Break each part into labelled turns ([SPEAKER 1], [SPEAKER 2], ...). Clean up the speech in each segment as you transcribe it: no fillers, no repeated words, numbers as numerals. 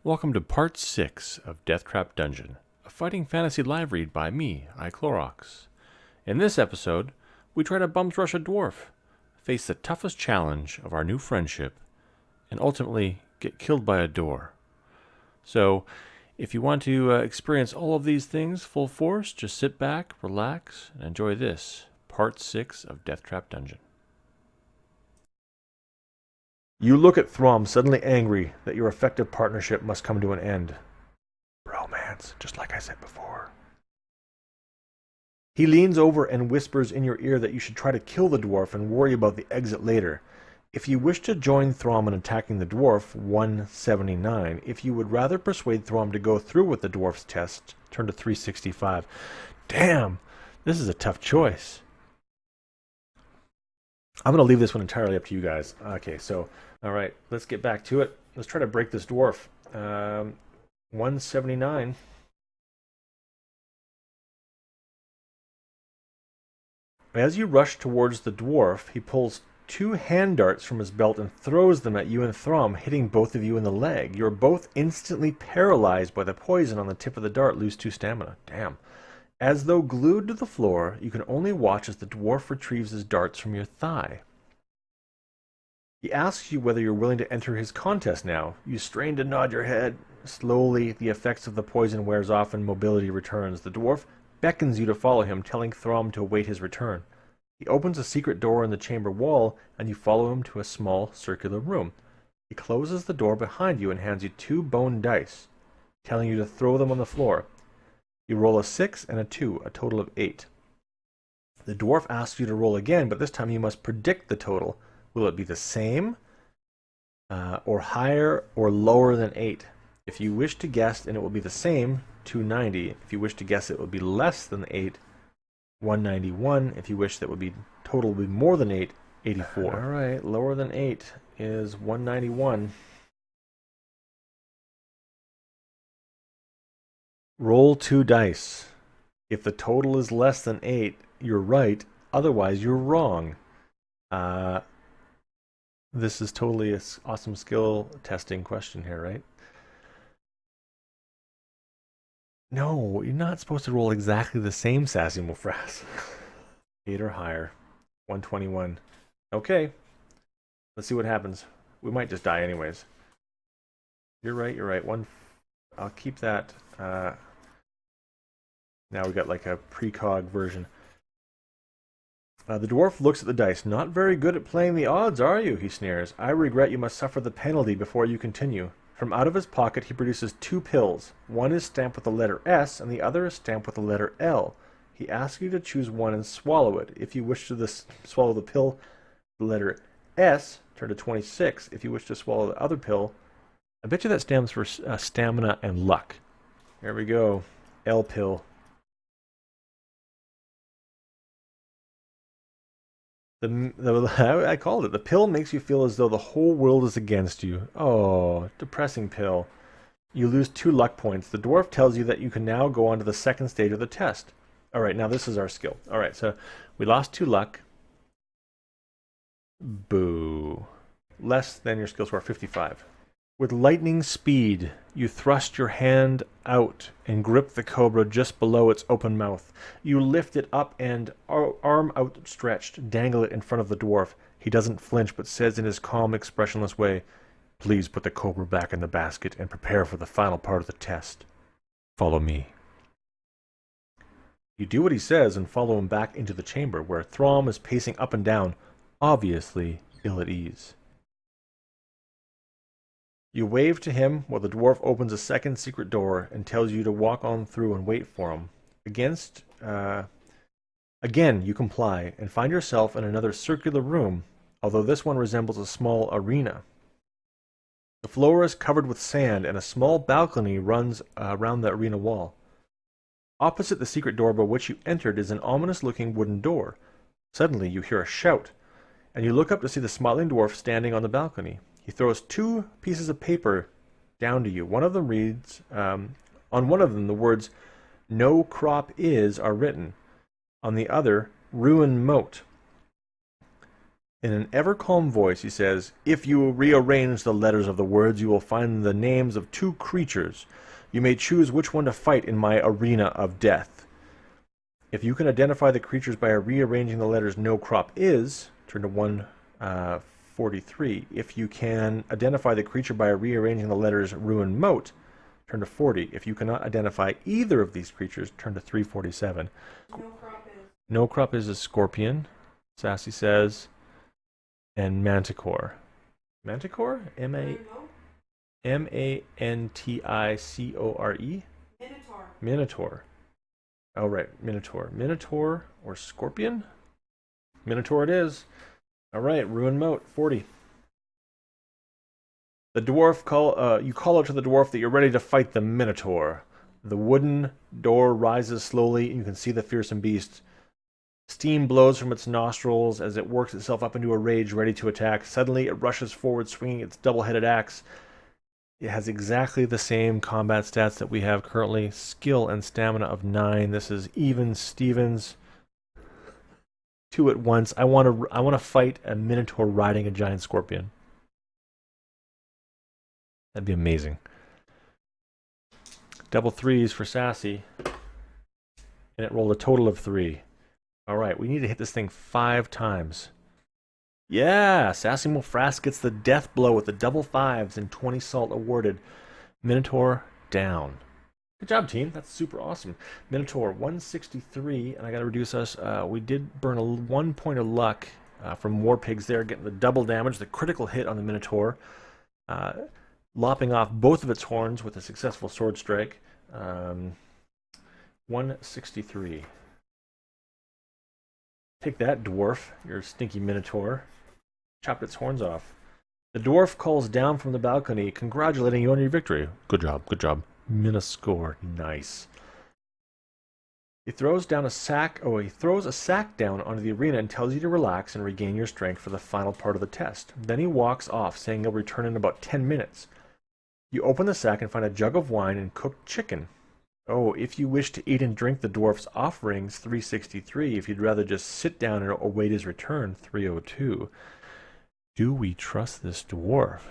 [SPEAKER 1] Welcome to Part 6 of Deathtrap Dungeon, a fighting fantasy live read by me, iClorox. In this episode, we try to bums rush a dwarf, face the toughest challenge of our new friendship, and ultimately get killed by a door. So, if you want to experience all of these things full force, just sit back, relax, and enjoy this, Part 6 of Deathtrap Dungeon.
[SPEAKER 2] You look at Throm, suddenly angry that your effective partnership must come to an end. Bromance, just like I said before. He leans over and whispers in your ear that you should try to kill the dwarf and worry about the exit later. If you wish to join Throm in attacking the dwarf, 179. If you would rather persuade Throm to go through with the dwarf's test, turn to 365. Damn, this is a tough choice. I'm going to leave this one entirely up to you guys. Okay, so, all right, let's get back to it. Let's try to break this dwarf. 179. As you rush towards the dwarf, he pulls two hand darts from his belt and throws them at you and Throm, hitting both of you in the leg. You're both instantly paralyzed by the poison on the tip of the dart, lose 2 stamina. Damn. As though glued to the floor, you can only watch as the dwarf retrieves his darts from your thigh. He asks you whether you're willing to enter his contest now. You strain to nod your head. Slowly, the effects of the poison wears off and mobility returns. The dwarf beckons you to follow him, telling Throm to await his return. He opens a secret door in the chamber wall, and you follow him to a small circular room. He closes the door behind you and hands you 2 bone dice, telling you to throw them on the floor. You roll a 6 and a 2, a total of 8. The dwarf asks you to roll again, but this time you must predict the total. Will it be the same, or higher, or lower than 8? If you wish to guess, and it will be the same, 290. If you wish to guess, it will be less than 8, 191. If you wish that would be total will be more than 8, 84. All right, lower than 8 is 191. Roll 2 dice. If the total is less than 8, you're right. Otherwise, you're wrong. This is totally an awesome skill testing question here, right? No, you're not supposed to roll exactly the same, Sassy Mofras. 8 or higher. 121. Okay. Let's see what happens. We might just die anyways. You're right, you're right. I'll keep that. Now we got like a precog version. The dwarf looks at the dice. Not very good at playing the odds, are you? He sneers. I regret you must suffer the penalty before you continue. From out of his pocket he produces 2 pills. One is stamped with the letter S, and the other is stamped with the letter L. He asks you to choose one and swallow it. If you wish to swallow the pill, the letter S, turn to 26. If you wish to swallow the other pill, I bet you that stands for stamina and luck. There we go. L pill. I called it. The pill makes you feel as though the whole world is against you. Oh, depressing pill. You lose 2 luck points. The dwarf tells you that you can now go on to the second stage of the test. All right, now this is our skill. All right, so we lost 2 luck. Boo. Less than your skill score, 55. With lightning speed, you thrust your hand out and grip the cobra just below its open mouth. You lift it up and, arm outstretched, dangle it in front of the dwarf. He doesn't flinch but says in his calm, expressionless way, "Please put the cobra back in the basket and prepare for the final part of the test. Follow me." You do what he says and follow him back into the chamber, where Throm is pacing up and down, obviously ill at ease. You wave to him while the dwarf opens a second secret door and tells you to walk on through and wait for him. Again, you comply and find yourself in another circular room, although this one resembles a small arena. The floor is covered with sand and a small balcony runs around the arena wall. Opposite the secret door by which you entered is an ominous-looking wooden door. Suddenly you hear a shout, and you look up to see the smiling dwarf standing on the balcony. He throws 2 pieces of paper down to you. One of them reads, on one of them the words, "No crop is" are written. On the other, "Ruin Moat." In an ever-calm voice, he says, "If you rearrange the letters of the words, you will find the names of 2 creatures. You may choose which one to fight in my arena of death. If you can identify the creatures by rearranging the letters no crop is, turn to 143. If you can identify the creature by rearranging the letters ruin moat, turn to 40. If you cannot identify either of these creatures, turn to 347. No crop is a scorpion, Sassy says, and manticore. Manticore? M-A-N-T-I-C-O-R-E? Minotaur. Oh, right, Minotaur. Minotaur or scorpion? Minotaur it is. All right, ruin moat, 40. The dwarf you call out to the dwarf that you're ready to fight the Minotaur. The wooden door rises slowly, and you can see the fearsome beast. Steam blows from its nostrils as it works itself up into a rage, ready to attack. Suddenly, it rushes forward, swinging its double-headed axe. It has exactly the same combat stats that we have currently. Skill and stamina of 9. This is even Stevens. 2 at once. I want to fight a Minotaur riding a giant scorpion. That'd be amazing. Double 3s for Sassy. And it rolled a total of 3. Alright, we need to hit this thing 5 times. Yeah! Sassy Mulfrask gets the death blow with the double 5s and 20 salt awarded. Minotaur down. Good job, team. That's super awesome. Minotaur 163, and I gotta reduce us. We did burn 1 point of luck from War Pigs there, getting the double damage, the critical hit on the Minotaur. Lopping off both of its horns with a successful sword strike. 163. Take that, dwarf, your stinky Minotaur. Chopped its horns off. The dwarf calls down from the balcony, congratulating you on your victory. Good job, good job. Minoscore, nice. He throws a sack down onto the arena and tells you to relax and regain your strength for the final part of the test. Then he walks off, saying he'll return in about 10 minutes. You open the sack and find a jug of wine and cooked chicken. Oh, if you wish to eat and drink the dwarf's offerings, 363. If you'd rather just sit down and await his return, 302. Do we trust this dwarf?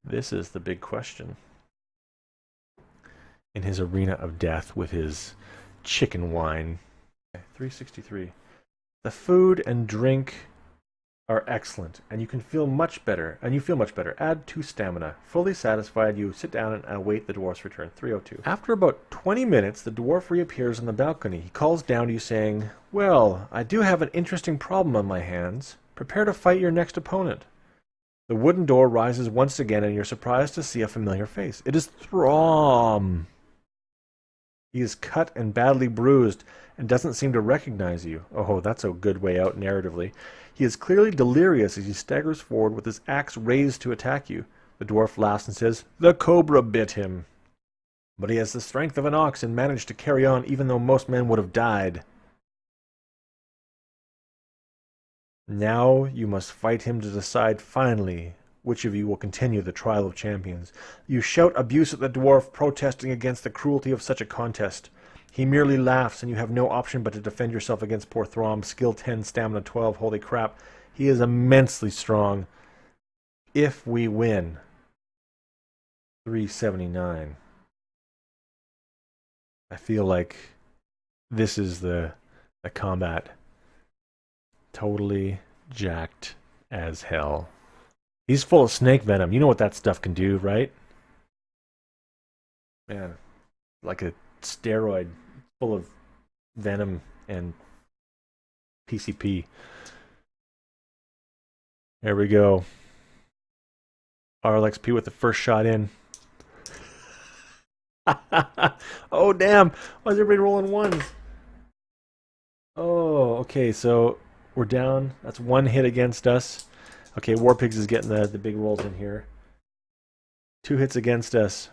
[SPEAKER 2] This is the big question. In his arena of death with his chicken wine. 363. The food and drink are excellent, and you feel much better. Add 2 stamina. Fully satisfied, you sit down and await the dwarf's return. 302. After about 20 minutes, the dwarf reappears on the balcony. He calls down to you saying, "Well, I do have an interesting problem on my hands. Prepare to fight your next opponent." The wooden door rises once again, and you're surprised to see a familiar face. It is Throm. He is cut and badly bruised and doesn't seem to recognize you. Oh, that's a good way out narratively. He is clearly delirious as he staggers forward with his axe raised to attack you. The dwarf laughs and says, "The cobra bit him. But he has the strength of an ox and managed to carry on even though most men would have died. Now you must fight him to decide finally which of you will continue the trial of champions." You shout abuse at the dwarf, protesting against the cruelty of such a contest. He merely laughs, and you have no option but to defend yourself against poor Throm. Skill 10, stamina 12. Holy crap. He is immensely strong. If we win, 379. I feel like this is the combat. Totally jacked as hell. He's full of snake venom. You know what that stuff can do, right? Man, like a steroid full of venom and PCP. There we go. RLXP with the first shot in. Oh, damn. Why is everybody rolling ones? Oh, okay, so we're down. That's 1 hit against us. Okay, War Pigs is getting the big rolls in here. 2 hits against us.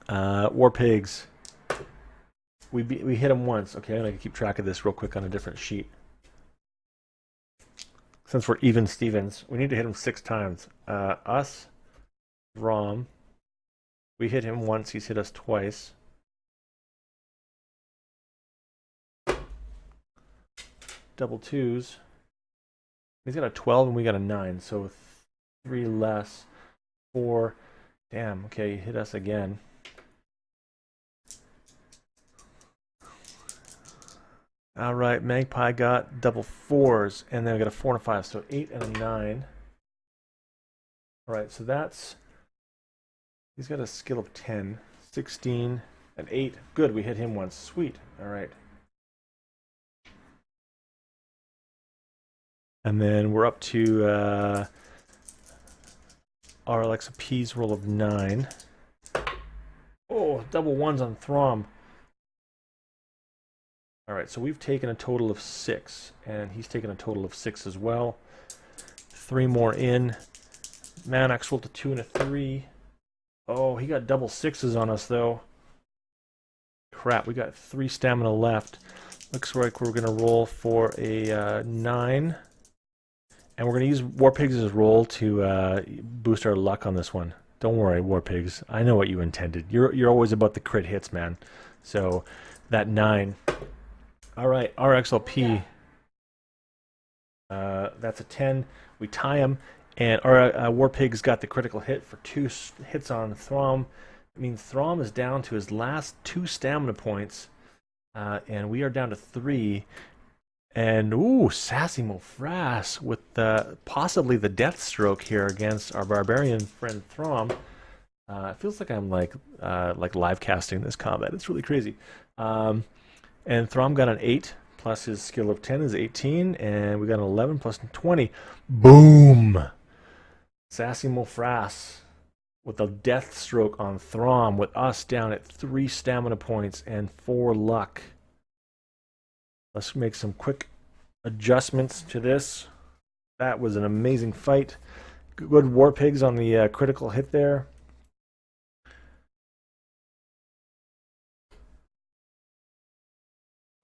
[SPEAKER 2] War Pigs. We hit him once. Okay, I'm going to keep track of this real quick on a different sheet. Since we're even Stevens, we need to hit him 6 times. Us, Rom. We hit him once, he's hit us twice. Double 2s. He's got a 12 and we got a 9, so 3 less. 4. Damn, okay, he hit us again. All right, Magpie got double 4s, and then we got a 4 and a 5, so 8 and a 9. All right, so that's... He's got a skill of 10, 16, and 8. Good, we hit him once. Sweet. All right. And then we're up to our Alexa P's roll of 9. Oh, double 1s on Throm. All right, so we've taken a total of 6, and he's taken a total of 6 as well. 3 more in. Manax rolled a 2 and a 3. Oh, he got double 6s on us, though. Crap, we got 3 stamina left. Looks like we're going to roll for a 9. And we're going to use War Pigs' roll to boost our luck on this one. Don't worry, War Pigs. I know what you intended. You're always about the crit hits, man. So, that 9. All right, RXLP. That's a 10. We tie him. And our War Pig's got the critical hit for 2 hits on Throm. I mean, Throm is down to his last 2 stamina points. And we are down to 3. And, ooh, Sassy Mofras with possibly the death stroke here against our barbarian friend Throm. It feels like I'm like live casting this combat. It's really crazy. And Throm got an 8, plus his skill of 10 is 18, and we got an 11 plus 20. Boom! Sassy Mofras with a death stroke on Throm, with us down at 3 stamina points and 4 luck. Let's make some quick adjustments to this. That was an amazing fight. Good War Pigs on the critical hit there.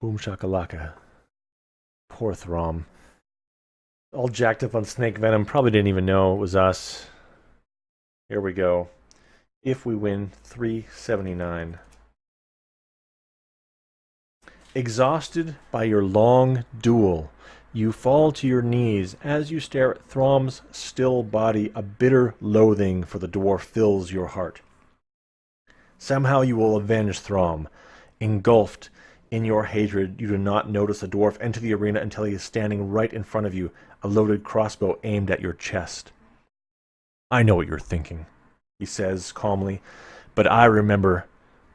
[SPEAKER 2] Boom shakalaka. Poor Throm. All jacked up on snake venom. Probably didn't even know it was us. Here we go. If we win, 379. Exhausted by your long duel, you fall to your knees as you stare at Throm's still body. A bitter loathing for the dwarf fills your heart. Somehow you will avenge Throm. Engulfed in your hatred, you do not notice the dwarf enter the arena until he is standing right in front of you, a loaded crossbow aimed at your chest. I know what you're thinking, he says calmly, but remember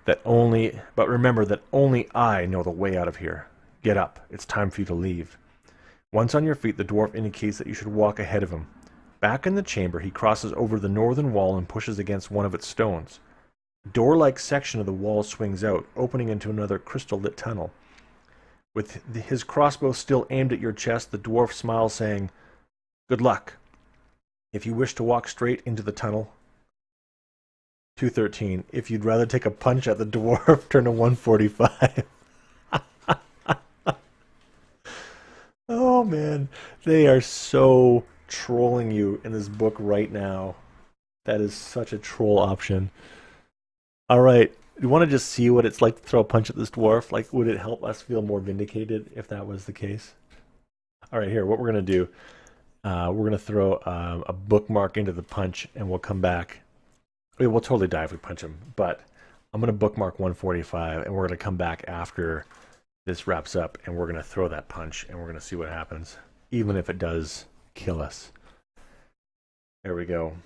[SPEAKER 2] that only I know the way out of here. Get up. It's time for you to leave. Once on your feet, the dwarf indicates that you should walk ahead of him. Back in the chamber, he crosses over the northern wall and pushes against one of its stones. A door-like section of the wall swings out, opening into another crystal-lit tunnel. With his crossbow still aimed at your chest, the dwarf smiles, saying, "Good luck. If you wish to walk straight into the tunnel..." 213. If you'd rather take a punch at the dwarf, turn to 145. Oh man, they are so trolling you in this book right now. That is such a troll option. All right, you want to just see what it's like to throw a punch at this dwarf? Like, would it help us feel more vindicated if that was the case? All right, here, what we're going to do, we're going to throw a bookmark into the punch, and we'll come back. We'll totally die if we punch him, but I'm going to bookmark 145, and we're going to come back after this wraps up, and we're going to throw that punch, and we're going to see what happens, even if it does kill us. There we go.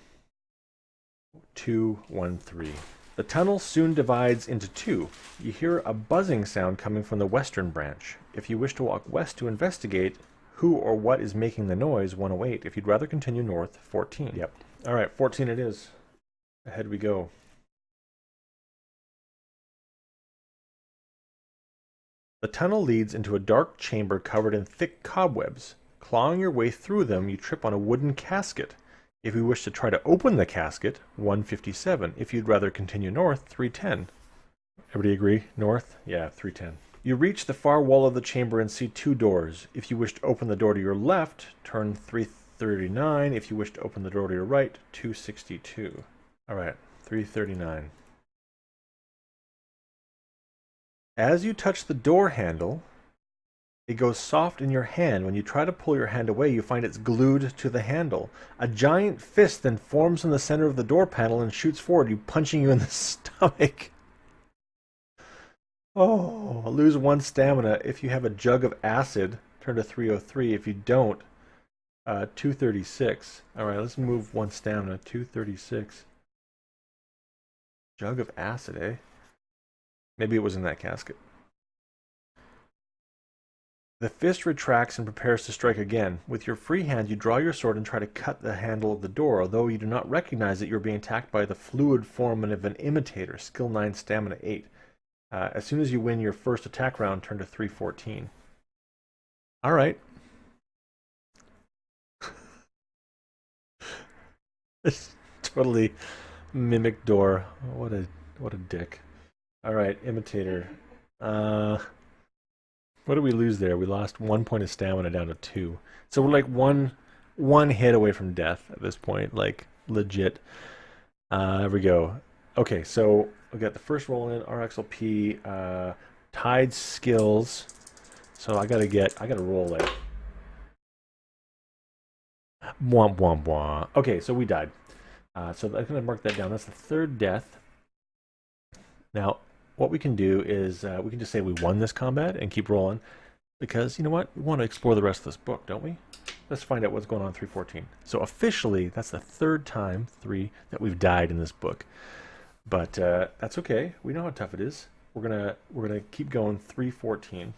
[SPEAKER 2] 213. The tunnel soon divides into 2. You hear a buzzing sound coming from the western branch. If you wish to walk west to investigate who or what is making the noise, 108. If you'd rather continue north, 14. Yep. All right, 14 it is. Ahead we go. The tunnel leads into a dark chamber covered in thick cobwebs. Clawing your way through them, you trip on a wooden casket. If you wish to try to open the casket, 157. If you'd rather continue north, 310. Everybody agree? North? Yeah, 310. You reach the far wall of the chamber and see 2 doors. If you wish to open the door to your left, turn 339. If you wish to open the door to your right, 262. All right, 339. As you touch the door handle, It goes soft in your hand. When you try to pull your hand away, you find it's glued to the handle. A giant fist then forms in the center of the door panel and shoots forward, you punching you in the stomach. Oh, lose 1 stamina. If you have a jug of acid, turn to 303. If you don't, 236. Alright, let's move 1 stamina. 236. Jug of acid, eh? Maybe it was in that casket. The fist retracts and prepares to strike again. With your free hand, you draw your sword and try to cut the handle of the door, although you do not recognize that you're being attacked by the fluid form of an imitator. Skill 9, stamina 8. As soon as you win your first attack round, turn to 314. Alright. It's totally mimic door. What a dick. Alright, imitator. What did we lose there? We lost 1 point of stamina down to 2. So we're like one hit away from death at this point, like legit. There we go. Okay, so we got the first roll in, RXLP, tied skills. So I gotta roll like womp womp womp. Okay, so we died. So I'm gonna mark that down. That's the 3rd death. Now, what we can do is we can just say we won this combat and keep rolling, because you know what? We want to explore the rest of this book, don't we? Let's find out what's going on in 314. So officially, that's the 3rd time, 3, that we've died in this book. But that's okay. We know how tough it is. We're gonna keep going. 314.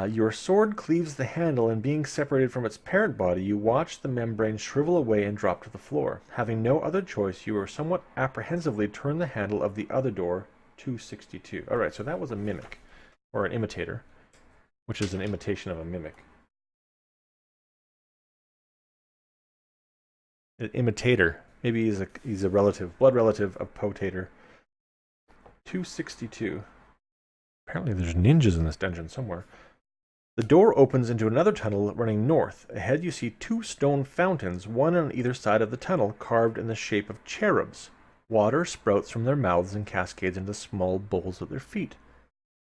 [SPEAKER 2] Your sword cleaves the handle, and being separated from its parent body, you watch the membrane shrivel away and drop to the floor. Having no other choice, you are somewhat apprehensively turn the handle of the other door. 262. Alright, so that was a mimic, or an imitator, which is an imitation of a mimic. An imitator. Maybe he's a relative, blood relative of Potator. 262. Apparently there's ninjas in this dungeon somewhere. The door opens into another tunnel running north. Ahead you see 2 stone fountains, one on either side of the tunnel, carved in the shape of cherubs. Water sprouts from their mouths and cascades into small bowls at their feet.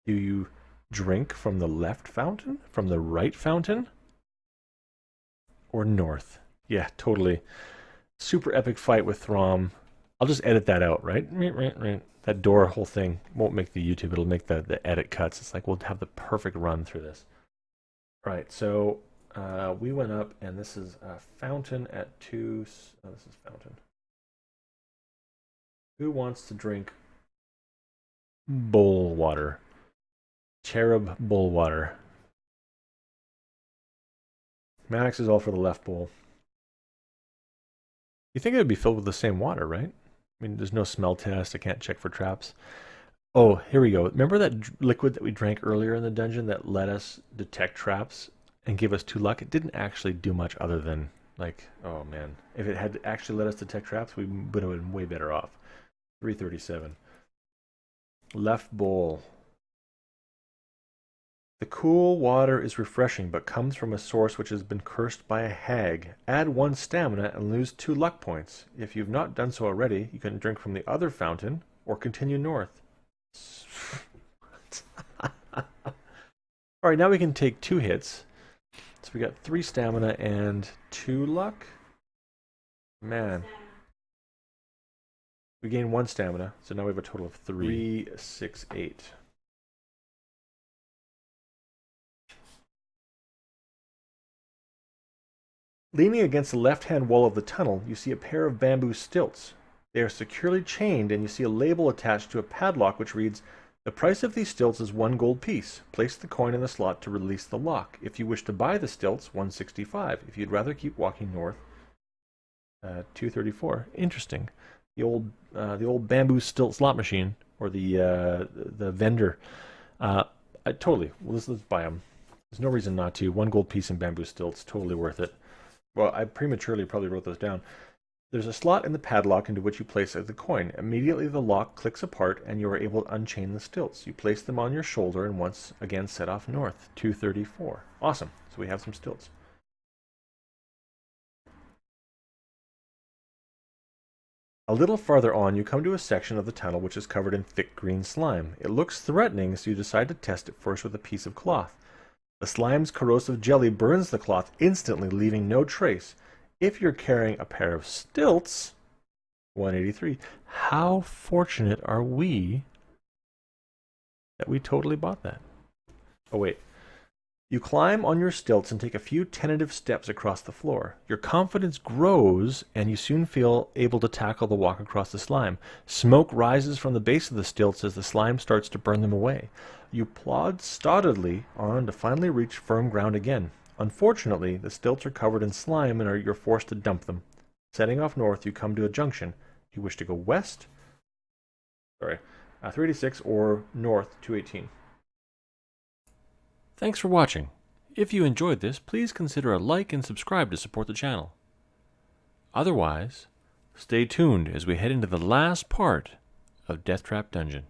[SPEAKER 2] Do you drink from the left fountain? From the right fountain? Or north? Yeah, totally. Super epic fight with Throm. I'll just edit that out, right? That door whole thing won't make the YouTube. It'll make the edit cuts. It's like we'll have the perfect run through this. Right, so we went up, and this is a fountain at 2... Oh, this is fountain. Who wants to drink bowl water? Cherub bowl water. Maddox is all for the left bowl. You think it would be filled with the same water, right? I mean, there's no smell test. I can't check for traps. Oh, here we go. Remember that liquid that we drank earlier in the dungeon that let us detect traps and give us 2 luck? It didn't actually do much other than, like, oh man. If it had actually let us detect traps, we would have been way better off. 337. Left bowl. The cool water is refreshing, but comes from a source which has been cursed by a hag. Add 1 stamina and lose 2 luck points. If you've not done so already, you can drink from the other fountain or continue north. Alright, now we can take 2 hits. So we got 3 stamina and 2 luck. Man. We gain 1 stamina, so now we have a total of 3, 6, 8. Leaning against the left-hand wall of the tunnel, you see a pair of bamboo stilts. They are securely chained, and you see a label attached to a padlock which reads, "The price of these stilts is 1 gold piece. Place the coin in the slot to release the lock. If you wish to buy the stilts, 165. If you'd rather keep walking north, 234. Interesting. The old bamboo stilt slot machine, or the vendor. Totally. Well, let's buy them. There's no reason not to. 1 gold piece in bamboo stilts, totally worth it. Well, I prematurely probably wrote those down. There's a slot in the padlock into which you place the coin. Immediately the lock clicks apart and you are able to unchain the stilts. You place them on your shoulder and once again set off north. 234. Awesome. So we have some stilts. A little farther on, you come to a section of the tunnel which is covered in thick green slime. It looks threatening, so you decide to test it first with a piece of cloth. The slime's corrosive jelly burns the cloth instantly, leaving no trace. If you're carrying a pair of stilts, 183. How fortunate are we that we totally bought that? Oh, wait. You climb on your stilts and take a few tentative steps across the floor. Your confidence grows, and you soon feel able to tackle the walk across the slime. Smoke rises from the base of the stilts as the slime starts to burn them away. You plod stolidly on to finally reach firm ground again. Unfortunately, the stilts are covered in slime and you're forced to dump them. Setting off north, you come to a junction. You wish to go west? 386 or north 218.
[SPEAKER 1] Thanks for watching. If you enjoyed this, please consider a like and subscribe to support the channel. Otherwise, stay tuned as we head into the last part of Deathtrap Dungeon.